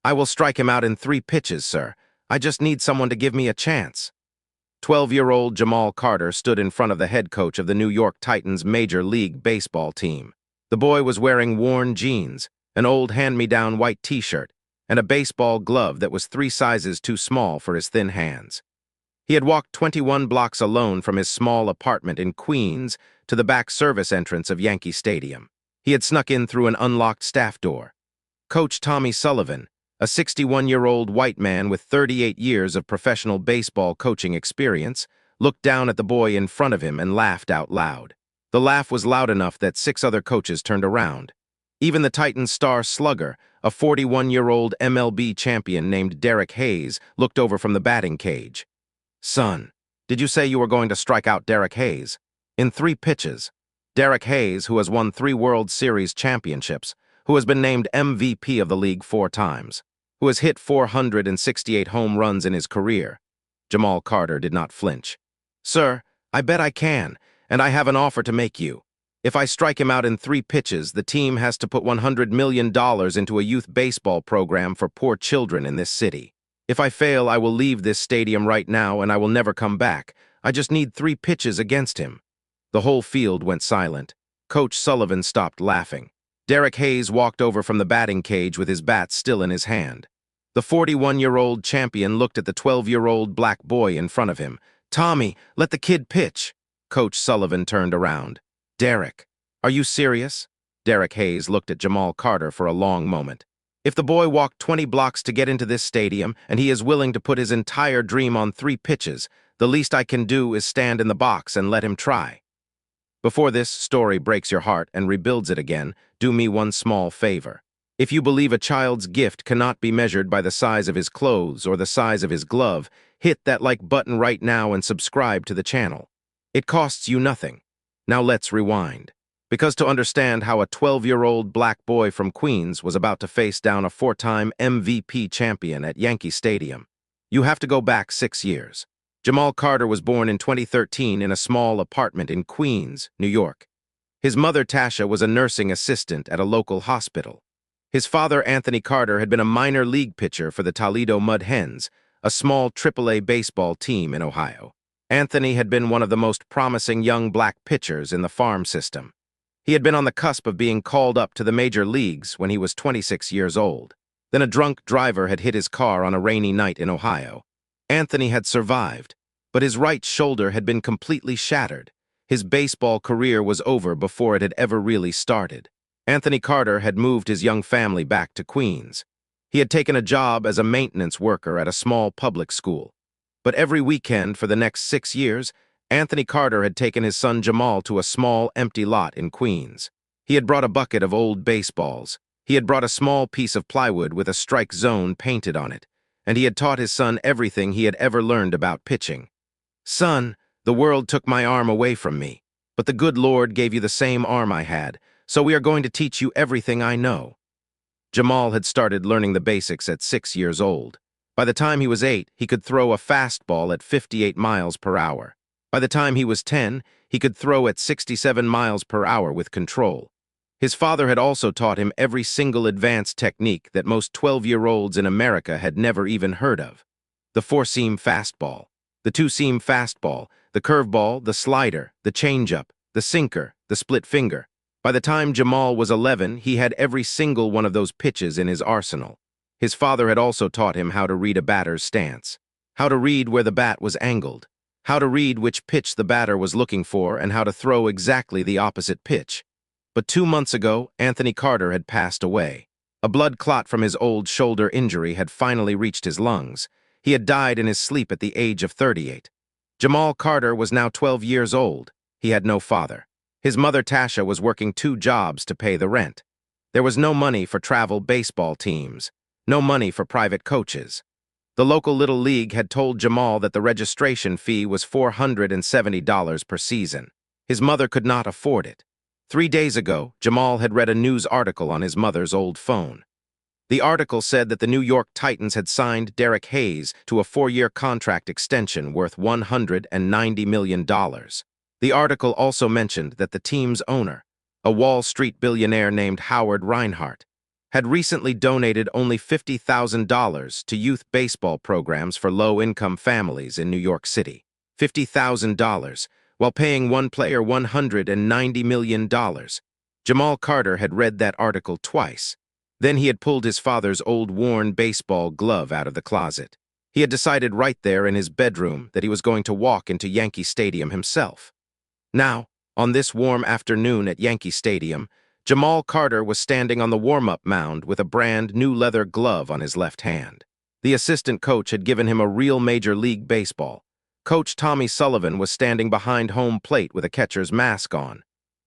I will strike him out in 3 pitches, sir. I just need someone to give me a chance. 12-year-old Jamal Carter stood in front of the head coach of the New York Titans Major League Baseball team. The boy was wearing worn jeans, an old hand-me-down white t-shirt, and a baseball glove that was 3 sizes too small for his thin hands. He had walked 21 blocks alone from his small apartment in Queens to the back service entrance of Yankee Stadium. He had snuck in through an unlocked staff door. Coach Tommy Sullivan, a 61-year-old white man with 38 years of professional baseball coaching experience, looked down at the boy in front of him and laughed out loud. The laugh was loud enough that 6 other coaches turned around. Even the Titans' star slugger, a 41-year-old MLB champion named Derek Hayes, looked over from the batting cage. "Son, did you say you were going to strike out Derek Hayes?" "In 3 pitches. Derek Hayes, who has won 3 World Series championships, who has been named MVP of the league 4 times, who has hit 468 home runs in his career." Jamal Carter did not flinch. "Sir, I bet I can, and I have an offer to make you. If I strike him out in 3 pitches, the team has to put $100 million into a youth baseball program for poor children in this city. If I fail, I will leave this stadium right now and I will never come back. I just need 3 pitches against him." The whole field went silent. Coach Sullivan stopped laughing. Derek Hayes walked over from the batting cage with his bat still in his hand. The 41-year-old champion looked at the 12-year-old black boy in front of him. "Tommy, let the kid pitch." Coach Sullivan turned around. "Derek, are you serious?" Derek Hayes looked at Jamal Carter for a long moment. "If the boy walked 20 blocks to get into this stadium and he is willing to put his entire dream on 3 pitches, the least I can do is stand in the box and let him try." Before this story breaks your heart and rebuilds it again, do me one small favor. If you believe a child's gift cannot be measured by the size of his clothes or the size of his glove, hit that like button right now and subscribe to the channel. It costs you nothing. Now let's rewind. Because to understand how a 12-year-old black boy from Queens was about to face down a 4-time MVP champion at Yankee Stadium, you have to go back 6 years. Jamal Carter was born in 2013 in a small apartment in Queens, New York. His mother, Tasha, was a nursing assistant at a local hospital. His father, Anthony Carter, had been a minor league pitcher for the Toledo Mud Hens, a small AAA baseball team in Ohio. Anthony had been one of the most promising young black pitchers in the farm system. He had been on the cusp of being called up to the major leagues when he was 26 years old. Then a drunk driver had hit his car on a rainy night in Ohio. Anthony had survived, but his right shoulder had been completely shattered. His baseball career was over before it had ever really started. Anthony Carter had moved his young family back to Queens. He had taken a job as a maintenance worker at a small public school. But every weekend for the next 6 years, Anthony Carter had taken his son Jamal to a small, empty lot in Queens. He had brought a bucket of old baseballs. He had brought a small piece of plywood with a strike zone painted on it, and he had taught his son everything he had ever learned about pitching. "Son, the world took my arm away from me, but the good Lord gave you the same arm I had, so we are going to teach you everything I know." Jamal had started learning the basics at 6 years old. By the time he was 8, he could throw a fastball at 58 miles per hour. By the time he was 10, he could throw at 67 miles per hour with control. His father had also taught him every single advanced technique that most 12-year-olds in America had never even heard of. The 4-seam fastball, the 2-seam fastball, the curveball, the slider, the changeup, the sinker, the split finger. By the time Jamal was 11, he had every single one of those pitches in his arsenal. His father had also taught him how to read a batter's stance, how to read where the bat was angled, how to read which pitch the batter was looking for, and how to throw exactly the opposite pitch. But 2 months ago, Anthony Carter had passed away. A blood clot from his old shoulder injury had finally reached his lungs. He had died in his sleep at the age of 38. Jamal Carter was now 12 years old. He had no father. His mother, Tasha, was working 2 jobs to pay the rent. There was no money for travel baseball teams. No money for private coaches. The local Little League had told Jamal that the registration fee was $470 per season. His mother could not afford it. 3 days ago, Jamal had read a news article on his mother's old phone. The article said that the New York Titans had signed Derek Hayes to a 4-year contract extension worth $190 million. The article also mentioned that the team's owner, a Wall Street billionaire named Howard Reinhardt, had recently donated only $50,000 to youth baseball programs for low-income families in New York City. $50,000, while paying one player $190 million. Jamal Carter had read that article twice. Then he had pulled his father's old worn baseball glove out of the closet. He had decided right there in his bedroom that he was going to walk into Yankee Stadium himself. Now, on this warm afternoon at Yankee Stadium, Jamal Carter was standing on the warm-up mound with a brand new leather glove on his left hand. The assistant coach had given him a real Major League Baseball. Coach Tommy Sullivan was standing behind home plate with a catcher's mask on.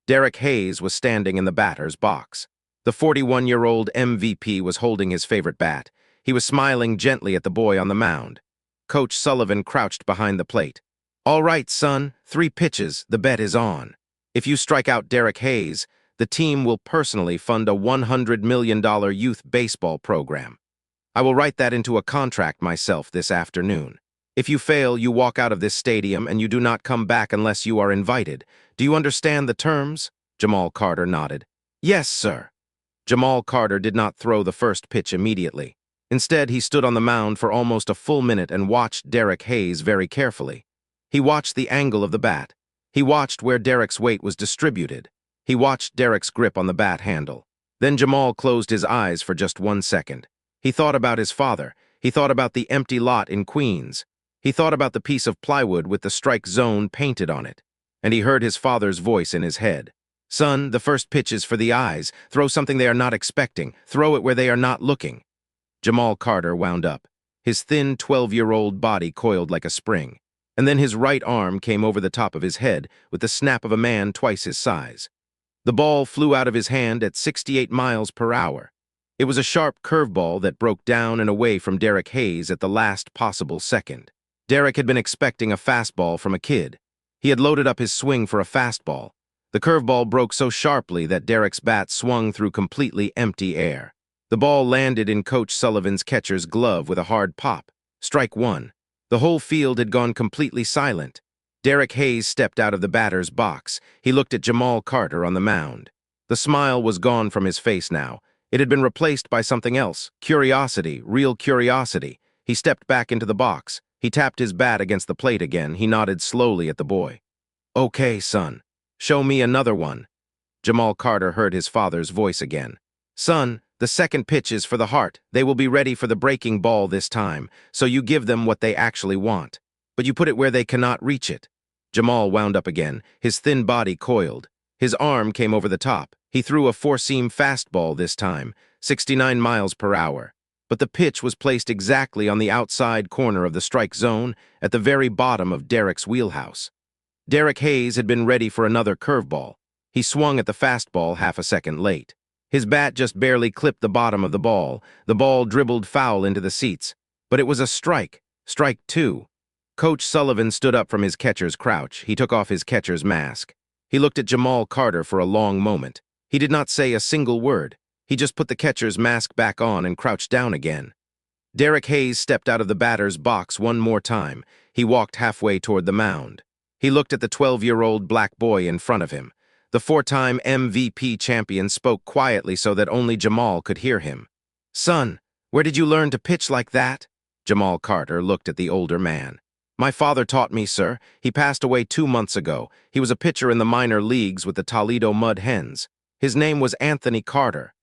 Derek Hayes was standing in the batter's box. The 41-year-old MVP was holding his favorite bat. He was smiling gently at the boy on the mound. Coach Sullivan crouched behind the plate. "All right, son, 3 pitches, the bet is on. If you strike out Derek Hayes, the team will personally fund a $100 million youth baseball program. I will write that into a contract myself this afternoon. If you fail, you walk out of this stadium and you do not come back unless you are invited. Do you understand the terms?" Jamal Carter nodded. "Yes, sir." Jamal Carter did not throw the first pitch immediately. Instead, he stood on the mound for almost a full minute and watched Derek Hayes very carefully. He watched the angle of the bat. He watched where Derek's weight was distributed. He watched Derek's grip on the bat handle. Then Jamal closed his eyes for just 1 second. He thought about his father. He thought about the empty lot in Queens. He thought about the piece of plywood with the strike zone painted on it. And he heard his father's voice in his head. "Son, the first pitch is for the eyes. Throw something they are not expecting. Throw it where they are not looking." Jamal Carter wound up. His thin 12-year-old body coiled like a spring. And then his right arm came over the top of his head with the snap of a man twice his size. The ball flew out of his hand at 68 miles per hour. It was a sharp curveball that broke down and away from Derek Hayes at the last possible second. Derek had been expecting a fastball from a kid. He had loaded up his swing for a fastball. The curveball broke so sharply that Derek's bat swung through completely empty air. The ball landed in Coach Sullivan's catcher's glove with a hard pop. Strike 1. The whole field had gone completely silent. Derek Hayes stepped out of the batter's box. He looked at Jamal Carter on the mound. The smile was gone from his face now. It had been replaced by something else. Curiosity, real curiosity. He stepped back into the box. He tapped his bat against the plate again. He nodded slowly at the boy. "Okay, son. Show me another one." Jamal Carter heard his father's voice again. "Son, the second pitch is for the heart. They will be ready for the breaking ball this time, so you give them what they actually want. But you put it where they cannot reach it." Jamal wound up again, his thin body coiled. His arm came over the top. He threw a 4-seam fastball this time, 69 miles per hour. But the pitch was placed exactly on the outside corner of the strike zone at the very bottom of Derek's wheelhouse. Derek Hayes had been ready for another curveball. He swung at the fastball half a second late. His bat just barely clipped the bottom of the ball. The ball dribbled foul into the seats. But it was a strike. Strike 2. Coach Sullivan stood up from his catcher's crouch. He took off his catcher's mask. He looked at Jamal Carter for a long moment. He did not say a single word. He just put the catcher's mask back on and crouched down again. Derek Hayes stepped out of the batter's box one more time. He walked halfway toward the mound. He looked at the 12-year-old black boy in front of him. The 4-time MVP champion spoke quietly so that only Jamal could hear him. "Son, where did you learn to pitch like that?" Jamal Carter looked at the older man. "My father taught me, sir. He passed away 2 months ago. He was a pitcher in the minor leagues with the Toledo Mud Hens. His name was Anthony Carter."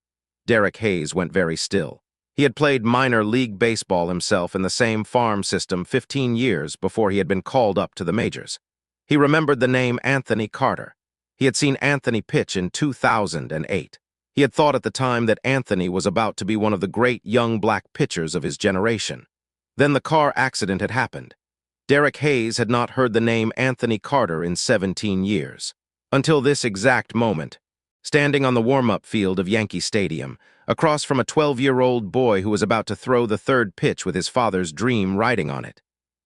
Derek Hayes went very still. He had played minor league baseball himself in the same farm system 15 years before he had been called up to the majors. He remembered the name Anthony Carter. He had seen Anthony pitch in 2008. He had thought at the time that Anthony was about to be one of the great young black pitchers of his generation. Then the car accident had happened. Derek Hayes had not heard the name Anthony Carter in 17 years. Until this exact moment, standing on the warm-up field of Yankee Stadium, across from a 12-year-old boy who was about to throw the third pitch with his father's dream riding on it.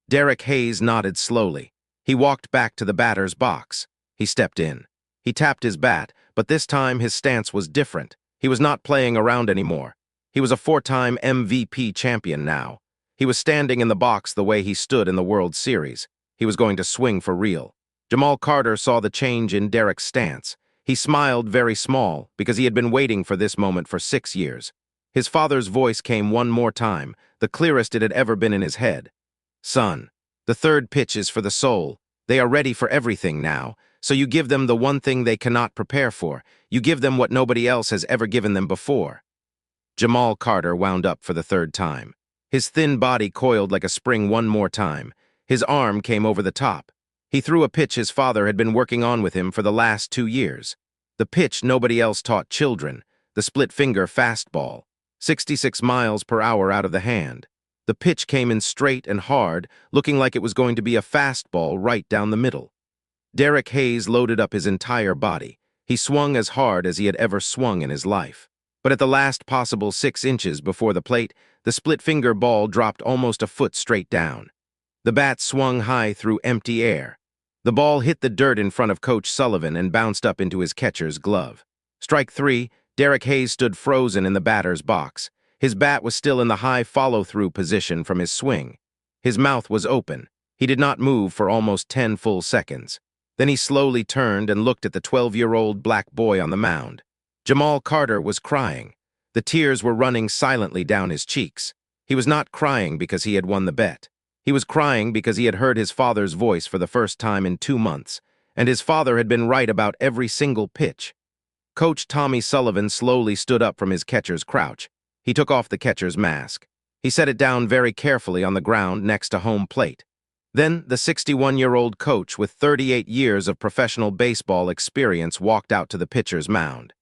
Derek Hayes nodded slowly. He walked back to the batter's box. He stepped in. He tapped his bat, but this time his stance was different. He was not playing around anymore. He was a 4-time MVP champion now. He was standing in the box the way he stood in the World Series. He was going to swing for real. Jamal Carter saw the change in Derek's stance. He smiled very small because he had been waiting for this moment for 6 years. His father's voice came one more time, the clearest it had ever been in his head. "Son, the third pitch is for the soul. They are ready for everything now, so you give them the one thing they cannot prepare for. You give them what nobody else has ever given them before." Jamal Carter wound up for the third time. His thin body coiled like a spring one more time. His arm came over the top. He threw a pitch his father had been working on with him for the last 2 years. The pitch nobody else taught children, the split-finger fastball, 66 miles per hour out of the hand. The pitch came in straight and hard, looking like it was going to be a fastball right down the middle. Derek Hayes loaded up his entire body. He swung as hard as he had ever swung in his life. But at the last possible 6 inches before the plate, the split-finger ball dropped almost a foot straight down. The bat swung high through empty air. The ball hit the dirt in front of Coach Sullivan and bounced up into his catcher's glove. Strike 3, Derek Hayes stood frozen in the batter's box. His bat was still in the high follow-through position from his swing. His mouth was open. He did not move for almost 10 full seconds. Then he slowly turned and looked at the 12-year-old black boy on the mound. Jamal Carter was crying. The tears were running silently down his cheeks. He was not crying because he had won the bet. He was crying because he had heard his father's voice for the first time in 2 months, and his father had been right about every single pitch. Coach Tommy Sullivan slowly stood up from his catcher's crouch. He took off the catcher's mask. He set it down very carefully on the ground next to home plate. Then the 61-year-old coach with 38 years of professional baseball experience walked out to the pitcher's mound.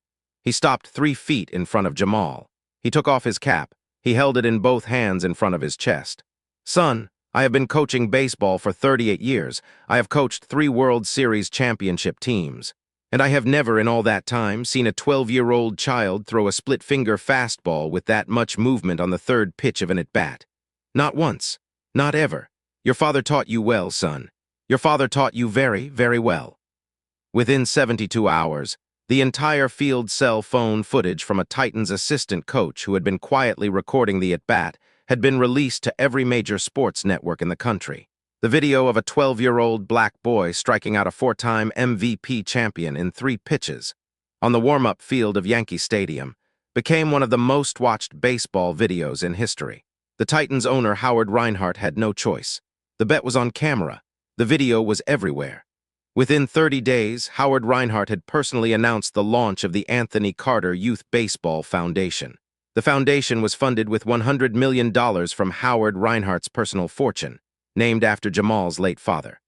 He stopped 3 feet in front of Jamal. He took off his cap. He held it in both hands in front of his chest. "Son, I have been coaching baseball for 38 years. I have coached 3 World Series championship teams. And I have never in all that time seen a 12-year-old child throw a split-finger fastball with that much movement on the third pitch of an at-bat. Not once. Not ever. Your father taught you well, son. Your father taught you very, very well." Within 72 hours, the entire field cell phone footage from a Titans assistant coach who had been quietly recording the at-bat had been released to every major sports network in the country. The video of a 12-year-old black boy striking out a 4-time MVP champion in 3 pitches on the warm-up field of Yankee Stadium became one of the most-watched baseball videos in history. The Titans owner Howard Reinhardt had no choice. The bet was on camera. The video was everywhere. Within 30 days, Howard Reinhardt had personally announced the launch of the Anthony Carter Youth Baseball Foundation. The foundation was funded with $100 million from Howard Reinhardt's personal fortune, named after Jamal's late father.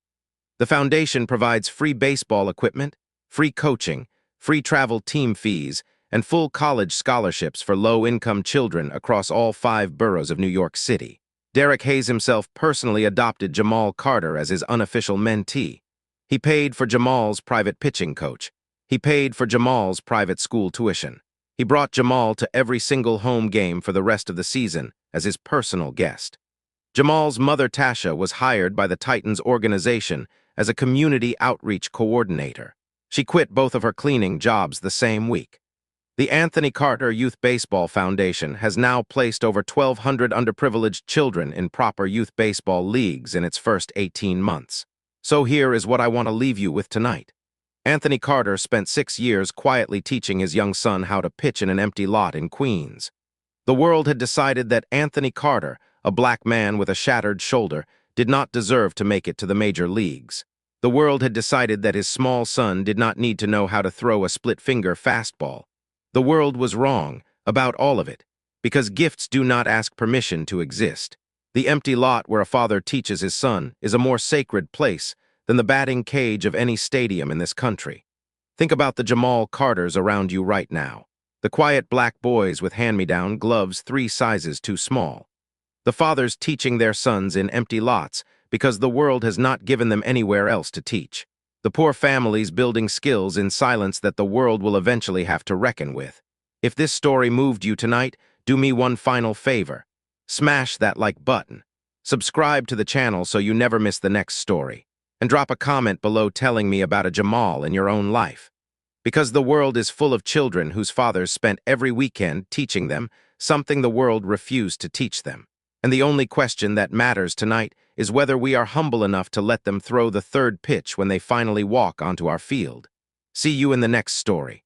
The foundation provides free baseball equipment, free coaching, free travel team fees, and full college scholarships for low-income children across all 5 boroughs of New York City. Derek Hayes himself personally adopted Jamal Carter as his unofficial mentee. He paid for Jamal's private pitching coach. He paid for Jamal's private school tuition. He brought Jamal to every single home game for the rest of the season as his personal guest. Jamal's mother, Tasha, was hired by the Titans organization as a community outreach coordinator. She quit both of her cleaning jobs the same week. The Anthony Carter Youth Baseball Foundation has now placed over 1,200 underprivileged children in proper youth baseball leagues in its first 18 months. So here is what I want to leave you with tonight. Anthony Carter spent 6 years quietly teaching his young son how to pitch in an empty lot in Queens. The world had decided that Anthony Carter, a black man with a shattered shoulder, did not deserve to make it to the major leagues. The world had decided that his small son did not need to know how to throw a split-finger fastball. The world was wrong about all of it, because gifts do not ask permission to exist. The empty lot where a father teaches his son is a more sacred place than the batting cage of any stadium in this country. Think about the Jamal Carters around you right now, the quiet black boys with hand-me-down gloves 3 sizes too small. The fathers teaching their sons in empty lots because the world has not given them anywhere else to teach. The poor families building skills in silence that the world will eventually have to reckon with. If this story moved you tonight, do me one final favor. Smash that like button. Subscribe to the channel so you never miss the next story. And drop a comment below telling me about a Jamal in your own life. Because the world is full of children whose fathers spent every weekend teaching them something the world refused to teach them. And the only question that matters tonight is whether we are humble enough to let them throw the third pitch when they finally walk onto our field. See you in the next story.